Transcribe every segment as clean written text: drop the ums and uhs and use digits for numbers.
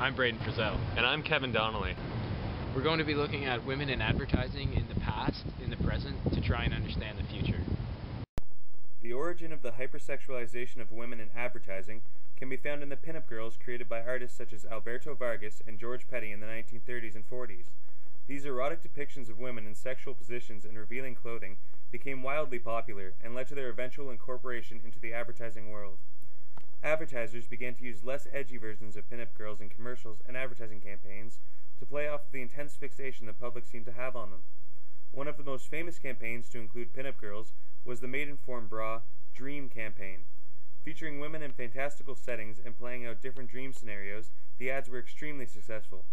I'm Braydin Frizell. And I'm Kevin Donnelly. We're going to be looking at women in advertising in the past, in the present, to try and understand the future. The origin of the hypersexualization of women in advertising can be found in the pinup girls created by artists such as Alberto Vargas and George Petty in the 1930s and 40s. These erotic depictions of women in sexual positions and revealing clothing became wildly popular and led to their eventual incorporation into the advertising world. Advertisers began to use less edgy versions of pinup girls in commercials and advertising campaigns to play off the intense fixation the public seemed to have on them. One of the most famous campaigns to include pinup girls was the Maidenform Bra Dream campaign. Featuring women in fantastical settings and playing out different dream scenarios, the ads were extremely successful.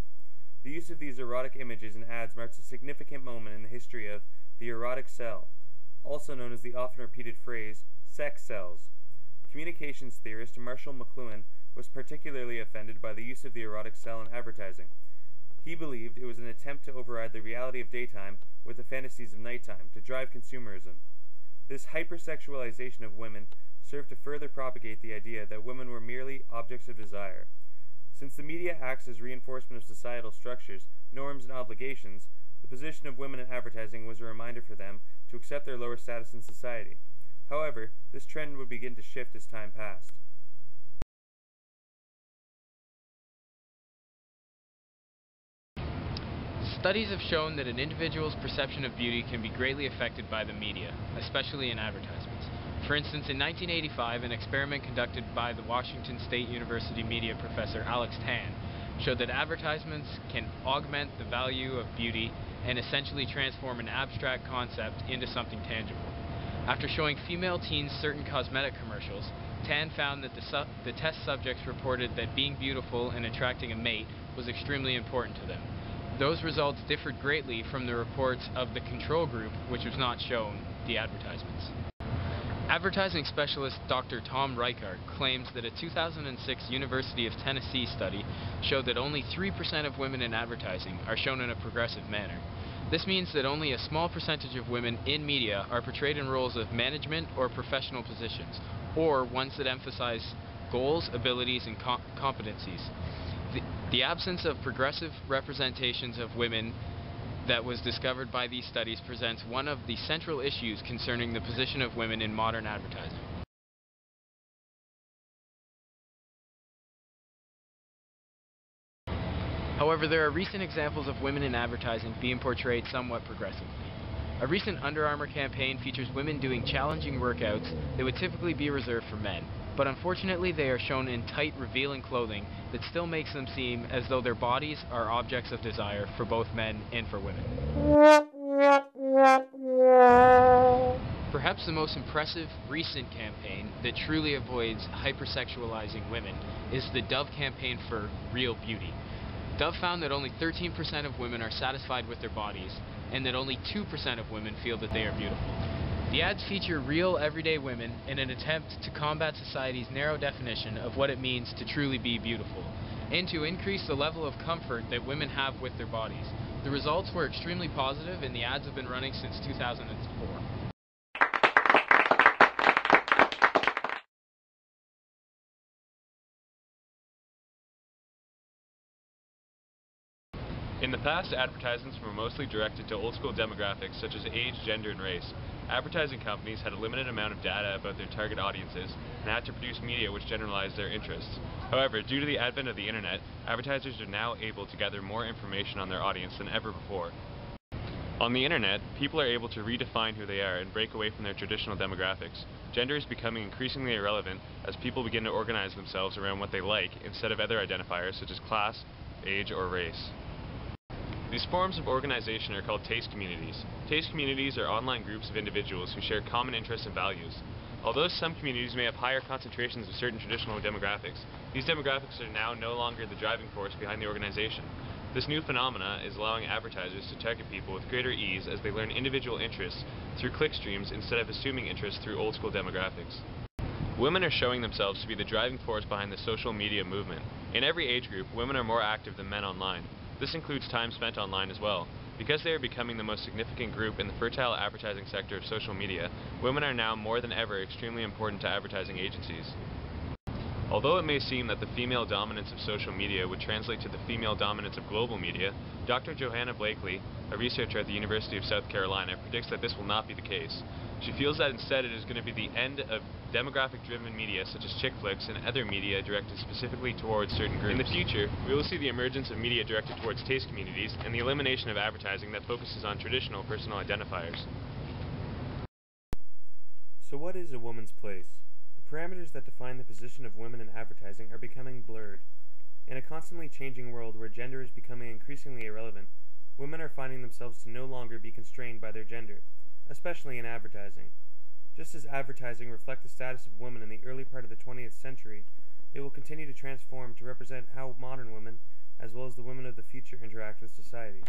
The use of these erotic images in ads marks a significant moment in the history of the erotic sell, also known as the often repeated phrase, sex sells. Communications theorist Marshall McLuhan was particularly offended by the use of the erotic sell in advertising. He believed it was an attempt to override the reality of daytime with the fantasies of nighttime to drive consumerism. This hypersexualization of women served to further propagate the idea that women were merely objects of desire. Since the media acts as reinforcement of societal structures, norms, and obligations, the position of women in advertising was a reminder for them to accept their lower status in society. However, this trend would begin to shift as time passed. Studies have shown that an individual's perception of beauty can be greatly affected by the media, especially in advertisements. For instance, in 1985, an experiment conducted by the Washington State University media professor Alex Tan showed that advertisements can augment the value of beauty and essentially transform an abstract concept into something tangible. After showing female teens certain cosmetic commercials, Tan found that the test subjects reported that being beautiful and attracting a mate was extremely important to them. Those results differed greatly from the reports of the control group, which was not shown the advertisements. Advertising specialist Dr. Tom Reichart claims that a 2006 University of Tennessee study showed that only 3% of women in advertising are shown in a progressive manner. This means that only a small percentage of women in media are portrayed in roles of management or professional positions, or ones that emphasize goals, abilities, and competencies. The absence of progressive representations of women that was discovered by these studies presents one of the central issues concerning the position of women in modern advertising. However, there are recent examples of women in advertising being portrayed somewhat progressively. A recent Under Armour campaign features women doing challenging workouts that would typically be reserved for men, but unfortunately they are shown in tight, revealing clothing that still makes them seem as though their bodies are objects of desire for both men and for women. Perhaps the most impressive recent campaign that truly avoids hypersexualizing women is the Dove campaign for Real Beauty. Dove found that only 13% of women are satisfied with their bodies, and that only 2% of women feel that they are beautiful. The ads feature real, everyday women in an attempt to combat society's narrow definition of what it means to truly be beautiful, and to increase the level of comfort that women have with their bodies. The results were extremely positive, and the ads have been running since 2004. In the past, advertisements were mostly directed to old-school demographics such as age, gender, and race. Advertising companies had a limited amount of data about their target audiences and had to produce media which generalized their interests. However, due to the advent of the internet, advertisers are now able to gather more information on their audience than ever before. On the internet, people are able to redefine who they are and break away from their traditional demographics. Gender is becoming increasingly irrelevant as people begin to organize themselves around what they like instead of other identifiers such as class, age, or race. These forms of organization are called taste communities. Taste communities are online groups of individuals who share common interests and values. Although some communities may have higher concentrations of certain traditional demographics, these demographics are now no longer the driving force behind the organization. This new phenomena is allowing advertisers to target people with greater ease as they learn individual interests through clickstreams instead of assuming interest through old-school demographics. Women are showing themselves to be the driving force behind the social media movement. In every age group, women are more active than men online. This includes time spent online as well. Because they are becoming the most significant group in the fertile advertising sector of social media, women are now more than ever extremely important to advertising agencies. Although it may seem that the female dominance of social media would translate to the female dominance of global media, Dr. Johanna Blakely, a researcher at the University of South Carolina, predicts that this will not be the case. She feels that instead it is going to be the end of demographic-driven media such as chick flicks and other media directed specifically towards certain groups. In the future, we will see the emergence of media directed towards taste communities and the elimination of advertising that focuses on traditional personal identifiers. So what is a woman's place? The parameters that define the position of women in advertising are becoming blurred. In a constantly changing world where gender is becoming increasingly irrelevant, women are finding themselves to no longer be constrained by their gender, especially in advertising. Just as advertising reflects the status of women in the early part of the 20th century, it will continue to transform to represent how modern women, as well as the women of the future, interact with society.